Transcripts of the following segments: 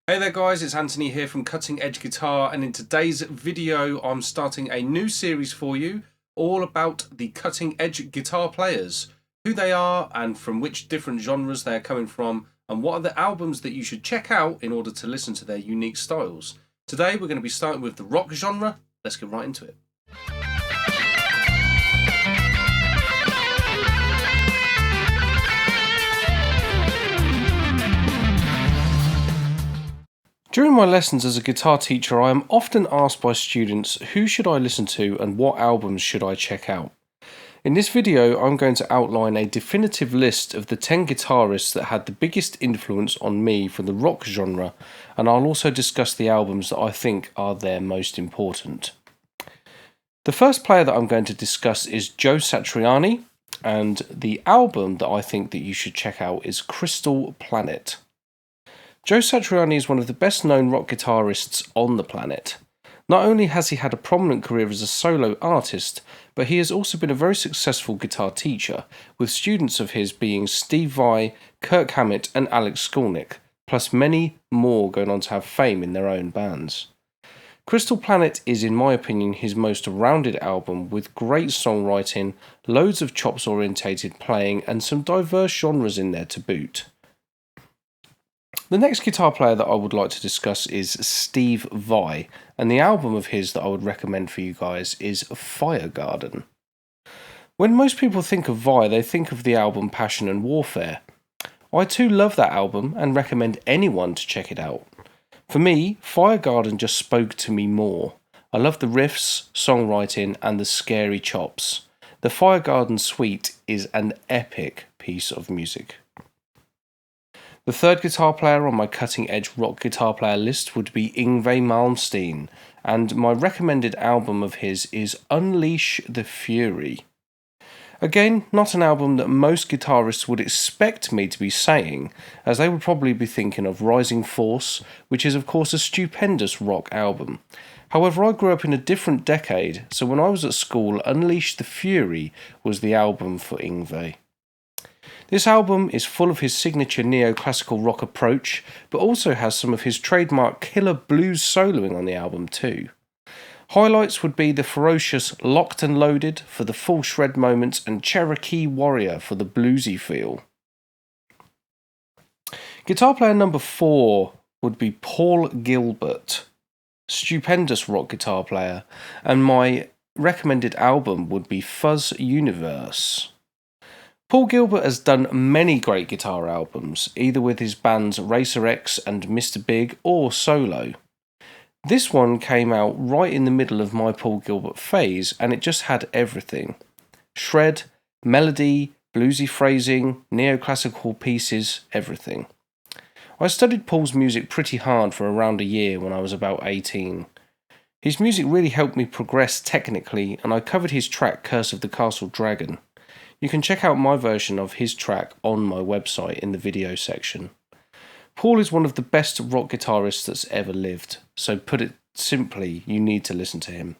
Hey there guys, it's Anthony here from Cutting Edge Guitar, and in today's video I'm starting a new series for you all about the cutting edge guitar players, who they are and from which different genres they're coming from, and what are the albums that you should check out in order to listen to their unique styles. Today we're going to be starting with the rock genre. Let's get right into it. During my lessons as a guitar teacher, I am often asked by students who should I listen to and what albums should I check out. In this video, I'm going to outline a definitive list of the 10 guitarists that had the biggest influence on me from the rock genre, and I'll also discuss the albums that I think are their most important. The first player that I'm going to discuss is Joe Satriani, and the album that I think that you should check out is Crystal Planet. Joe Satriani is one of the best known rock guitarists on the planet. Not only has he had a prominent career as a solo artist, but he has also been a very successful guitar teacher, with students of his being Steve Vai, Kirk Hammett and Alex Skolnick, plus many more going on to have fame in their own bands. Crystal Planet is, in my opinion, his most rounded album, with great songwriting, loads of chops-orientated playing and some diverse genres in there to boot. The next guitar player that I would like to discuss is Steve Vai, and the album of his that I would recommend for you guys is Fire Garden. When most people think of Vai, they think of the album Passion and Warfare. I too love that album and recommend anyone to check it out. For me, Fire Garden just spoke to me more. I love the riffs, songwriting and the scary chops. The Fire Garden suite is an epic piece of music. The third guitar player on my cutting edge rock guitar player list would be Yngwie Malmsteen, and my recommended album of his is Unleash the Fury. Again, not an album that most guitarists would expect me to be saying, as they would probably be thinking of Rising Force, which is of course a stupendous rock album. However, I grew up in a different decade, so when I was at school, Unleash the Fury was the album for Yngwie. This album is full of his signature neoclassical rock approach, but also has some of his trademark killer blues soloing on the album too. Highlights would be the ferocious Locked and Loaded for the full shred moments and Cherokee Warrior for the bluesy feel. Guitar player number 4 would be Paul Gilbert, stupendous rock guitar player, and my recommended album would be Fuzz Universe. Paul Gilbert has done many great guitar albums, either with his bands Racer X and Mr. Big or solo. This one came out right in the middle of my Paul Gilbert phase, and it just had everything. Shred, melody, bluesy phrasing, neoclassical pieces, everything. I studied Paul's music pretty hard for around a year when I was about 18. His music really helped me progress technically, and I covered his track Curse of the Castle Dragon. You can check out my version of his track on my website in the video section. Paul is one of the best rock guitarists that's ever lived, so put it simply, you need to listen to him.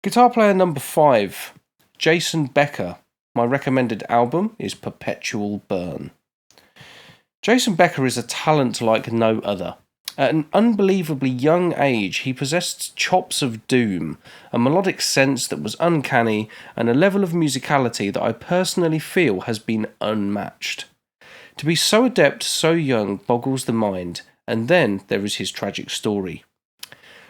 Guitar player number 5, Jason Becker. My recommended album is Perpetual Burn. Jason Becker is a talent like no other. At an unbelievably young age, he possessed chops of doom, a melodic sense that was uncanny, and a level of musicality that I personally feel has been unmatched. To be so adept so young boggles the mind, and then there is his tragic story.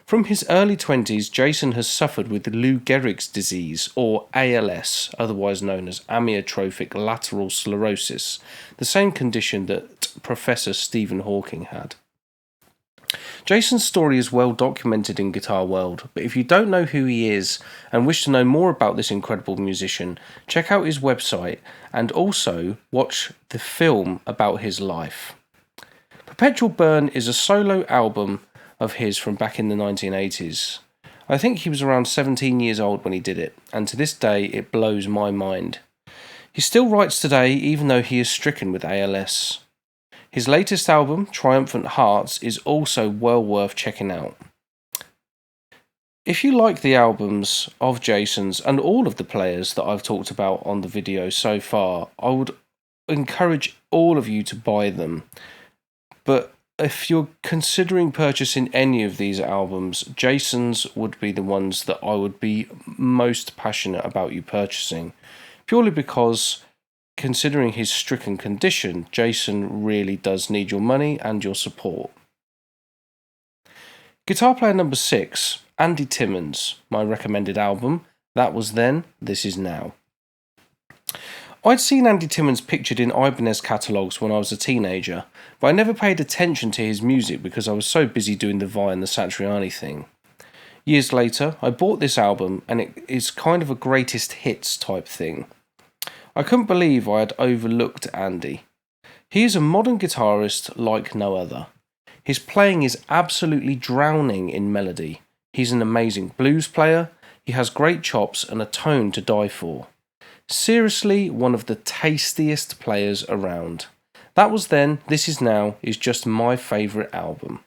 From his early 20s, Jason has suffered with Lou Gehrig's disease, or ALS, otherwise known as amyotrophic lateral sclerosis, the same condition that Professor Stephen Hawking had. Jason's story is well documented in Guitar World, but if you don't know who he is and wish to know more about this incredible musician, check out his website and also watch the film about his life. Perpetual Burn is a solo album of his from back in the 1980s. I think he was around 17 years old when he did it, and to this day it blows my mind. He still writes today even though he is stricken with ALS. His latest album, Triumphant Hearts, is also well worth checking out. If you like the albums of Jason's and all of the players that I've talked about on the video so far, I would encourage all of you to buy them. But if you're considering purchasing any of these albums, Jason's would be the ones that I would be most passionate about you purchasing, purely because, considering his stricken condition, Jason really does need your money and your support. Guitar player number 6, Andy Timmons, my recommended album. That was then, this is now. I'd seen Andy Timmons pictured in Ibanez catalogues when I was a teenager, but I never paid attention to his music because I was so busy doing the Vi and the Satriani thing. Years later, I bought this album, and it is kind of a greatest hits type thing. I couldn't believe I had overlooked Andy. He is a modern guitarist like no other. His playing is absolutely drowning in melody. He's an amazing blues player, he has great chops and a tone to die for. Seriously, one of the tastiest players around. That was then, this is now, is just my favourite album.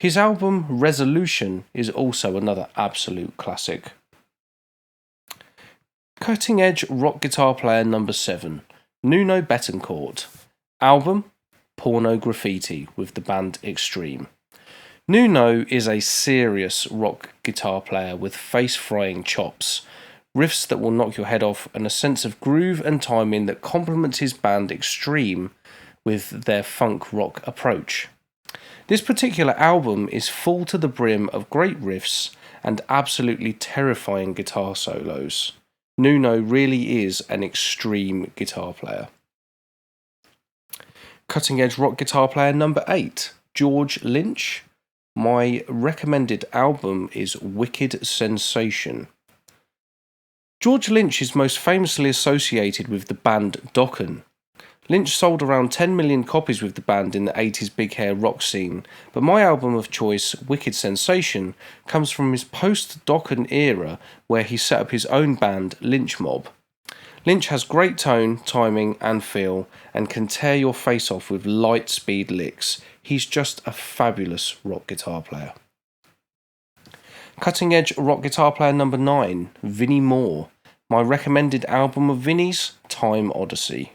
His album Resolution is also another absolute classic. Cutting edge rock guitar player number 7, Nuno Bettencourt. Album Porno Graffiti with the band Extreme. Nuno is a serious rock guitar player with face-frying chops, riffs that will knock your head off, and a sense of groove and timing that complements his band Extreme with their funk rock approach. This particular album is full to the brim of great riffs and absolutely terrifying guitar solos. Nuno really is an extreme guitar player. Cutting edge rock guitar player number 8, George Lynch. My recommended album is Wicked Sensation. George Lynch is most famously associated with the band Dokken. Lynch sold around 10 million copies with the band in the 80s big hair rock scene, but my album of choice, Wicked Sensation, comes from his post-Dokken era where he set up his own band, Lynch Mob. Lynch has great tone, timing and feel, and can tear your face off with light speed licks. He's just a fabulous rock guitar player. Cutting edge rock guitar player number 9, Vinnie Moore. My recommended album of Vinnie's, Time Odyssey.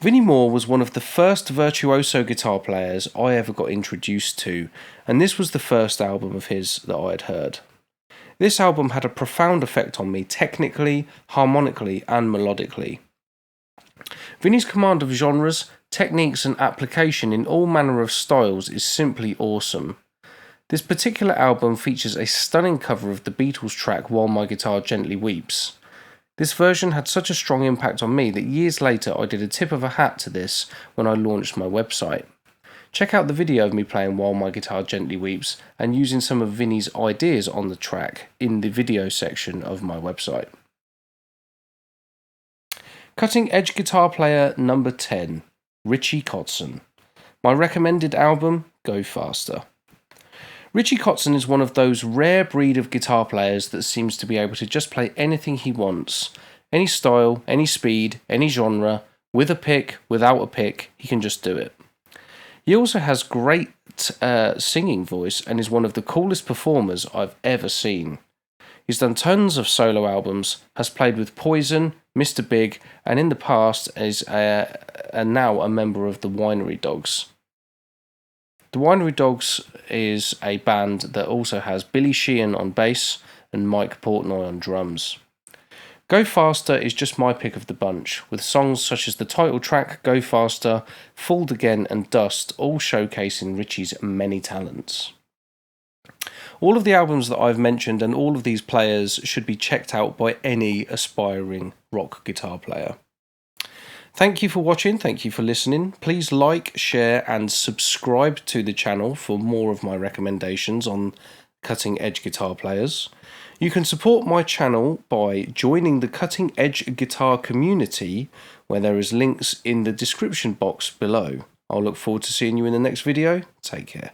Vinnie Moore was one of the first virtuoso guitar players I ever got introduced to, and this was the first album of his that I had heard. This album had a profound effect on me technically, harmonically and melodically. Vinnie's command of genres, techniques and application in all manner of styles is simply awesome. This particular album features a stunning cover of the Beatles track While My Guitar Gently Weeps. This version had such a strong impact on me that years later I did a tip of a hat to this when I launched my website. Check out the video of me playing While My Guitar Gently Weeps and using some of Vinnie's ideas on the track in the video section of my website. Cutting edge guitar player number 10, Richie Codson. My recommended album, Go Faster. Richie Codson is one of those rare breed of guitar players that seems to be able to just play anything he wants. Any style, any speed, any genre, with a pick, without a pick, he can just do it. He also has great singing voice and is one of the coolest performers I've ever seen. He's done tons of solo albums, has played with Poison, Mr. Big, and in the past is now a member of the Winery Dogs. The Winery Dogs is a band that also has Billy Sheehan on bass and Mike Portnoy on drums. Go Faster is just my pick of the bunch, with songs such as the title track, Go Faster, Fooled Again and Dust all showcasing Richie's many talents. All of the albums that I've mentioned and all of these players should be checked out by any aspiring rock guitar player. Thank you for watching, thank you for listening. Please like, share and subscribe to the channel for more of my recommendations on cutting edge guitar players. You can support my channel by joining the Cutting Edge Guitar community, where there is links in the description box below. I'll look forward to seeing you in the next video. Take care.